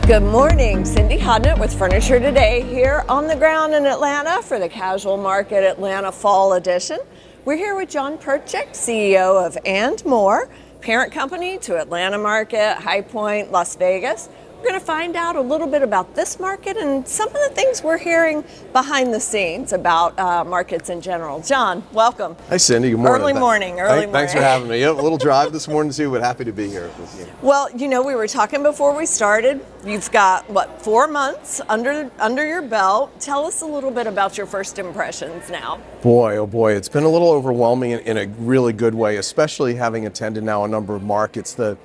Good morning, Cindy Hodnett with Furniture Today here on the ground in Atlanta for the Casual Market Atlanta Fall Edition. We're here with John Perchik, CEO of And More, parent company to Atlanta Market, High Point, Las Vegas. We're going to find out a little bit about this market and some of the things we're hearing behind the scenes about markets in general. John, welcome. Hi, Cindy. Good morning. Early morning. Thanks for having me. Yep, a little drive this morning too, but happy to be here with you. Well, you know, we were talking before we started. You've got, 4 months under your belt. Tell us a little bit about your first impressions now. Boy, oh boy, it's been a little overwhelming in a really good way, especially having attended now a number of markets. I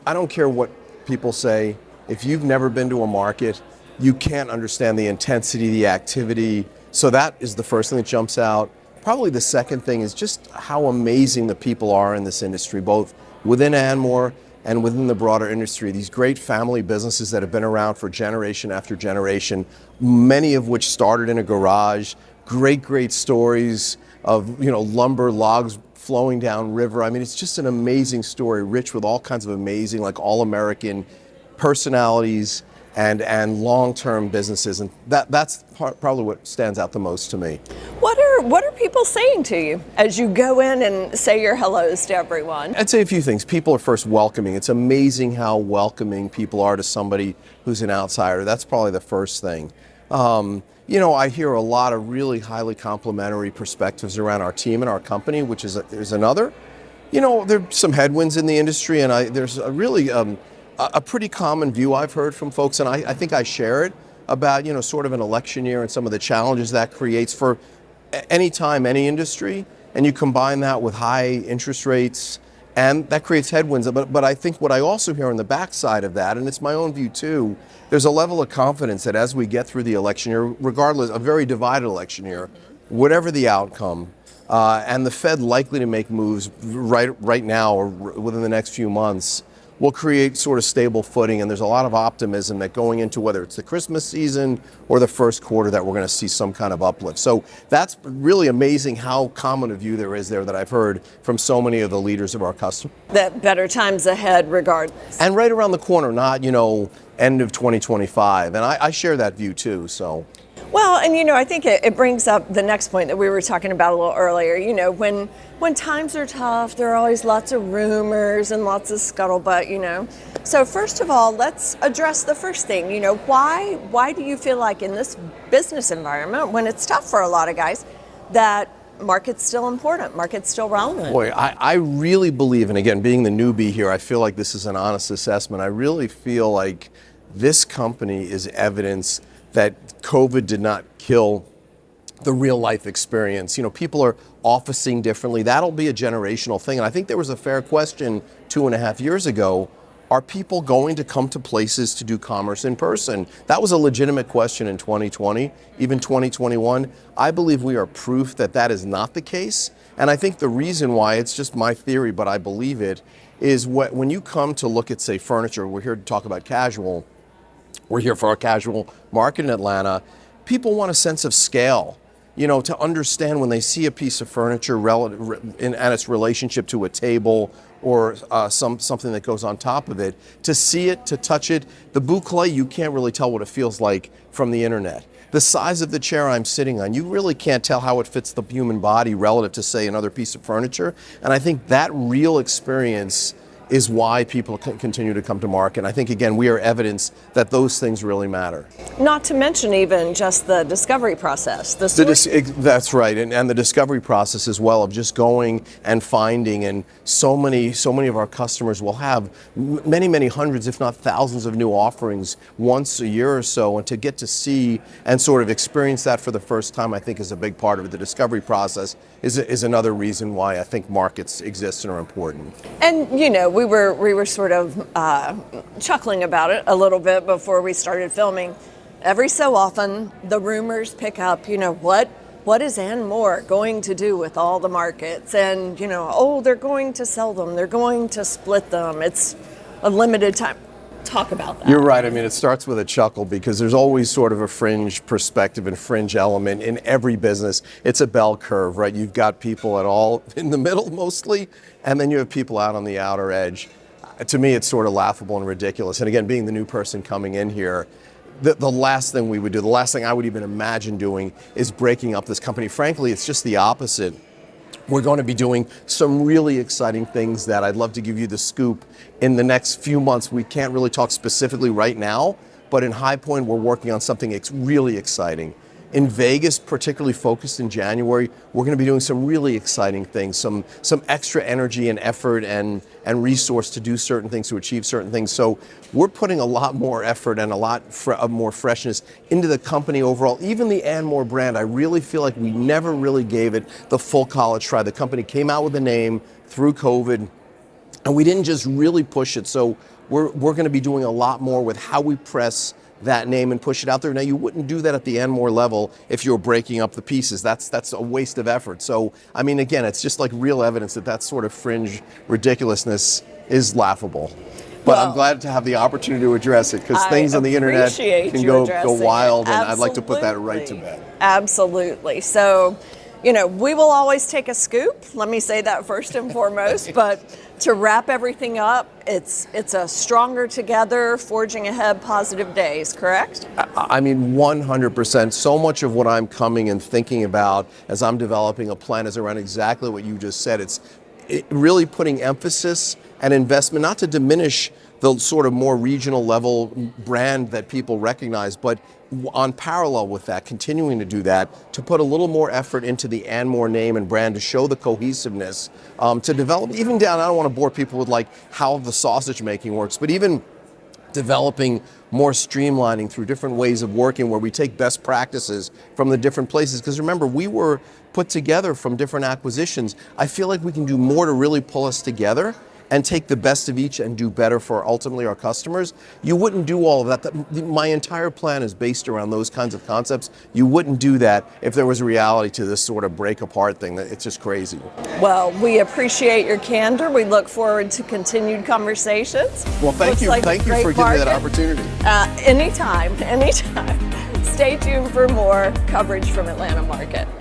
don't care what people say, if you've never been to a market, you can't understand the intensity, the activity. So that is the first thing that jumps out. Probably the second thing is just how amazing the people are in this industry, both within And More and within the broader industry. These great family businesses that have been around for generation after generation, many of which started in a garage. Great stories of, lumber, logs flowing down river. I mean, it's just an amazing story, rich with all kinds of amazing, like all-American personalities and long-term businesses. And that's probably what stands out the most to me. What are people saying to you as you go in and say your hellos to everyone? I'd say a few things. People are first welcoming. It's amazing how welcoming people are to somebody who's an outsider. That's probably the first thing. I hear a lot of really highly complimentary perspectives around our team and our company, which is another. There's some headwinds in the industry, and there's a really a pretty common view I've heard from folks, and I think I share it, about sort of an election year and some of the challenges that creates for any time, any industry, and you combine that with high interest rates, and that creates headwinds. But I think what I also hear on the backside of that, and it's my own view too, there's a level of confidence that as we get through the election year, regardless, a very divided election year, whatever the outcome, and the Fed likely to make moves right now or within the next few months, will create sort of stable footing, and there's a lot of optimism that going into whether it's the Christmas season or the first quarter that we're going to see some kind of uplift. So that's really amazing how common a view there is there that I've heard from so many of the leaders of our customers. That better times ahead regardless. And right around the corner, not, end of 2025. And I share that view too, so. Well, and I think it brings up the next point that we were talking about a little earlier. When times are tough, there are always lots of rumors and lots of scuttlebutt, So first of all, let's address the first thing. Why do you feel like in this business environment, when it's tough for a lot of guys, that market's still important, market's still relevant? Boy, I really believe, and again, being the newbie here, I feel like this is an honest assessment. I really feel like this company is evidence that COVID did not kill the real life experience. People are officing differently. That'll be a generational thing. And I think there was a fair question 2.5 years ago. Are people going to come to places to do commerce in person? That was a legitimate question in 2020, even 2021. I believe we are proof that that is not the case. And I think the reason why, it's just my theory, but I believe it, is when you come to look at, say, furniture, we're here to talk about casual. We're here for our casual market in Atlanta. People want a sense of scale, to understand when they see a piece of furniture and its relationship to a table or something that goes on top of it, to see it, to touch it. The boucle, you can't really tell what it feels like from the internet. The size of the chair I'm sitting on, you really can't tell how it fits the human body relative to, say, another piece of furniture. And I think that real experience is why people continue to come to market. And I think, again, we are evidence that those things really matter. Not to mention even just the discovery process. That's right, and the discovery process as well, of just going and finding, and so many of our customers will have many hundreds, if not thousands, of new offerings once a year or so, and to get to see and sort of experience that for the first time, I think, is a big part of it. The discovery process is another reason why I think markets exist and are important. And we were sort of chuckling about it a little bit before we started filming. Every so often, the rumors pick up, what is And More going to do with all the markets? And, they're going to sell them. They're going to split them. It's a limited time. Talk about that. You're right. I mean, it starts with a chuckle because there's always sort of a fringe perspective and fringe element in every business. It's a bell curve, right? You've got people at all in the middle mostly, and then you have people out on the outer edge. to me, it's sort of laughable and ridiculous. And again, being the new person coming in here, the last thing we would do, the last thing I would even imagine doing is breaking up this company. Frankly, it's just the opposite. We're going to be doing some really exciting things that I'd love to give you the scoop in the next few months. We can't really talk specifically right now, but in High Point, we're working on something really exciting. In Vegas, particularly focused in January, we're going to be doing some really exciting things, some extra energy and effort and resource to do certain things, to achieve certain things. So we're putting a lot more effort and a lot more freshness into the company overall. Even the &More brand, I really feel like we never really gave it the full college try. The company came out with a name through COVID, and we didn't just really push it. So we're going to be doing a lot more with how we press that name and push it out there. Now, you wouldn't do that at the &More level if you were breaking up the pieces. That's a waste of effort. So, I mean, again, it's just like real evidence that sort of fringe ridiculousness is laughable. But I'm glad to have the opportunity to address it, because things on the internet can go wild, and I'd like to put that right to bed. Absolutely. So, we will always take a scoop. Let me say that first and foremost. But to wrap everything up, it's a stronger together, forging ahead, positive days, correct? I mean, 100%. So much of what I'm coming and thinking about as I'm developing a plan is around exactly what you just said. It's really putting emphasis and investment, not to diminish the sort of more regional level brand that people recognize, but on parallel with that, continuing to do that, to put a little more effort into the &More name and brand to show the cohesiveness, to develop even down, I don't want to bore people with like how the sausage making works, but even developing more streamlining through different ways of working where we take best practices from the different places. Because remember, we were put together from different acquisitions. I feel like we can do more to really pull us together and take the best of each and do better for ultimately our customers. You wouldn't do all of that. My entire plan is based around those kinds of concepts. You wouldn't do that if there was a reality to this sort of break apart thing. It's just crazy. Well, we appreciate your candor. We look forward to continued conversations. Well, thank you. Thank you for giving me that opportunity. Anytime. Stay tuned for more coverage from Atlanta Market.